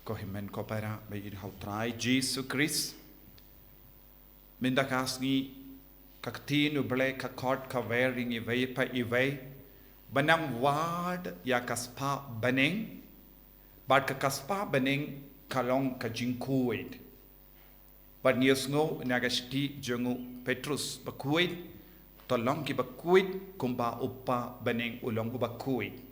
ko himen ko para bay hau try Jesus Christ minda kasngi kaktinu ble ka kod ka wearing iway pa iway banang ward ya kaspa bneng bad ka kaspa bneng kalong ka jingkuit bad niosngo nagashti jongu Petrus bakuit tolong ki bakuit kumba upa bneng ulong bakuit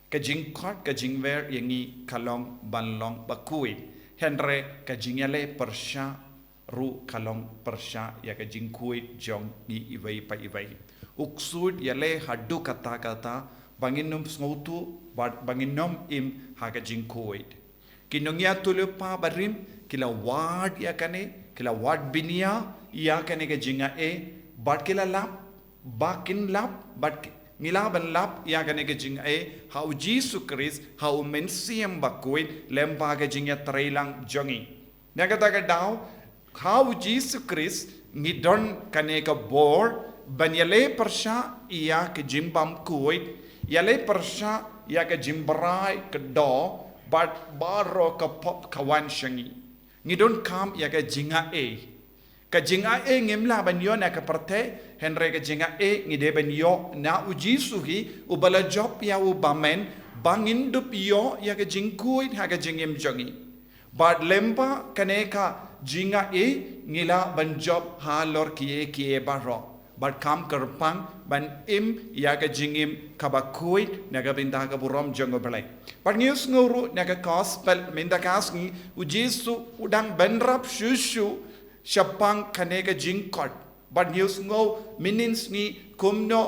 ka jingkot ka jingwer yangi kalong banlong bakuit henre ka jingyale persya ru kalong persya ya ka jingkuit jong ni iway pa iway uksud yale haddu kata banginom sngotu banginom im haga jingkuit kinongya tulupa barim kila wad ya kane kila wad binia ya kane ka jinga bad kila lap bakin lap bad ngilaban lap ya kane ka jinga how Jesus Christ how mensiam bakuit lempa ka jinga trailang jongi nagata ka daw how Jesus Christ ngidon kane ka bor banyale persya iya ke jimbam kuit yale persya ya ke jimbrai ke do but baro ka pop kawan shangi ngidon kam ya ke jinga ka jinga ngimla banyo na ka parte henre ka jinga ngide banyo na uji suhi ubala job ya ubamen bangindup yo ya ke jingkuit ha ka jingim jongi but lempa kane ka jinga ngila ban job halor kie baro but kam kerpang ban im ya ka jingim kabakuit naga binda ka burom jongo belai but news nguru naga gospel minda kasngi ujisu udang benrap shushu shapang kanega jingkot but news ngo minins ni kumno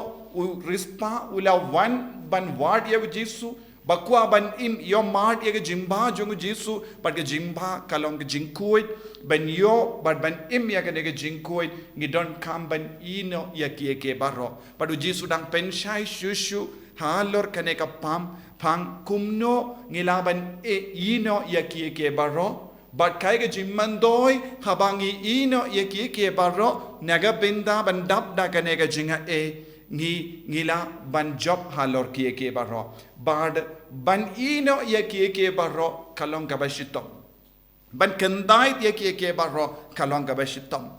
rispa ula wan ban ward ya ujisu bakwa ban im yo mart ya ka jimba jongo jisu but ka jimba kalong ka jingkuit ban yo but ban im ya ka nega jingkuit ngidon kam ban ino ya ke baro but ujisu dang penshai shushu halor kaneka pam pang kumno ngilaban ino ya ke baro but kai ka jimmandoi habangi ino ya ke baro naga binda ban dap da kaneka jinga ngila ban job halor ke baro bad ban ino ya ke baro kalong ka bashitom ban kendait ya ke baro kalong ka bashitom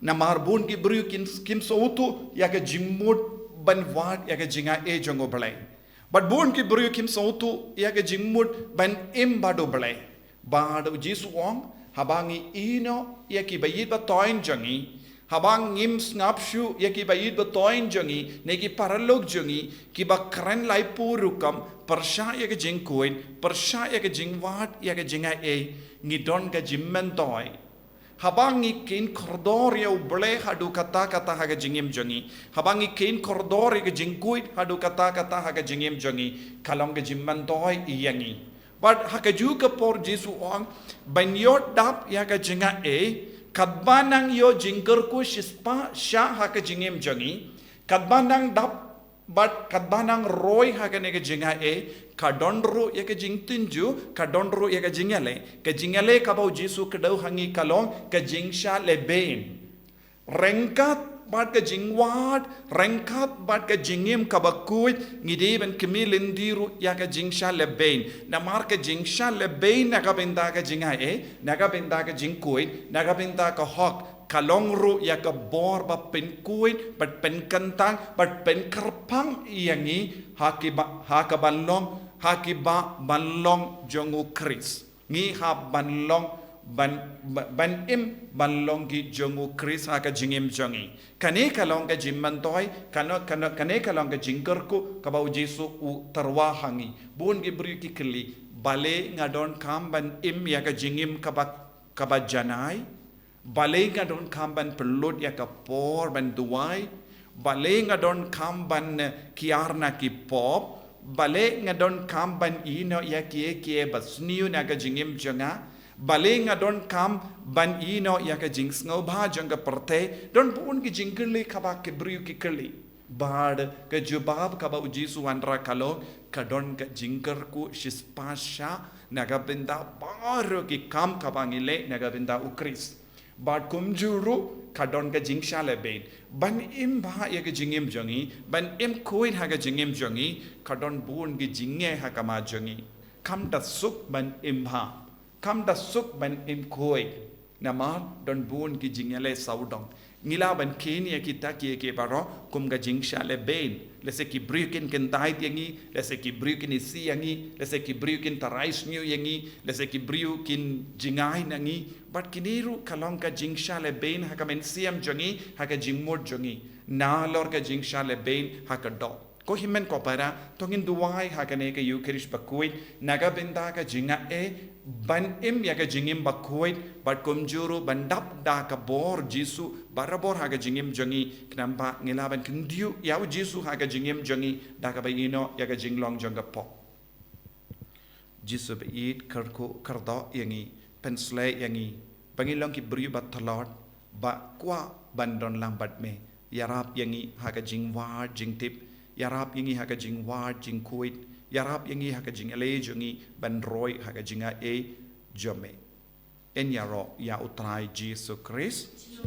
na marbun ki bru kim soutu ya ka jimmut ban wat ya ka jinga jongo blai but bun ki bru kim soutu ya ka jimmut ban im bado blai bad jisu ong habangi ino ya ki bayit ba toin jangi habang ngim snapshu ya ki bayit ba toin jangi neki paralog jangi ki ba kran lai purukam persya ya ka jingkuin persya ya ka jingwat ya ka jinga ngidon ka jimmen toy habang ikin koridor ya uble hadu kata haga jingim jangi habang ikin koridor ya ka jingkuit hadu kata haga jingim jangi kalong ka jimmen toy iyangi but haka juga por Jesu ong banyot dap ya ka jinga kadbanang yo jingkerku shispa sha haka jingim jangi kadbanang dap but kadbanang roy haka nega jinga kadonru ya ka jingtinju kadonru ya ka jingale kabau Jesu kedau hangi kalong ka jingsha leben rengkat bat ka jingwat rengkat bat ka jingim kabakuit ngide ben kemilindiru ya ka jingsha leben namar ka jingsha leben naga benda ka jinga naga benda ka jingkuit naga benda ka hok kalong ru ya ka bor ba pen kuit bat pen kantang bat pen kerpang iyangi hakiba banlong jongu Kris ngi ha banlong ban im banlong gi jongu Kris ha ka jingim jongi kane kalong ka jimman toy kane kalong ka jingkerku kabau Jesu u tarwa hangi bun gi bri ki kli bale ngadon kam ban im ya ka jingim kaba janai bale ngadon kam ban pelut ya ka por ban duai bale ngadon kam ban kiarna ki pop bale ngadon kam ban ino ya ki basniu na ka jingim jonga bale ngadon kam ban ino ya ka jing sngo ba jonga perte don pun ki jingkli kaba ke briu ki kli bad ke jubab kaba Jesu andra kalo kadon ka jingkerku shispasha naga benda baro ki kam kabangile naga benda ukris bad kumjuru kadon ka jingsha leben ban im ba ya ka jingim jongi ban im koin ha ka jingim jongi kadon bun ki jingge ha kama jongi kam ta suk ban im ba kam da suk ban im koi nama don bun ki jingale saudong ngila ban kini kita ki baro kum ga jing shale bain le se ki brukin ken dai yangi le se ki brukin isi yangi le se ki brukin tarais new yangi le se ki brukin jingai nangi but kiniru kalong ka jing shale bain ha ka men siam jongi ha ka jing mod jongi na lor ka jing shale bain ha ka do ko himen ko para tongin duwai ha ka ne ka yukrish bakuit naga benda ka jinga ban im ya ka jingim bakuit but kum juru bandap da ka bor jisu barabor ha ka jingim jongi knamba ngila ban kindiu yaw jisu ha ka jingim jongi da ka bayino ya ka jinglong jonga po jisu be it karko kardo yangi pensle yangi bangilong ki bri bat thalot ba kwa bandon lambat me yarap yangi ha ka jingwa jingtip yarap yangi ha ka jingwa jingkuit yarap yangi ha ka jing ele jongi ban roi ha ka jinga jome en yaro ya utrai Jesus Christ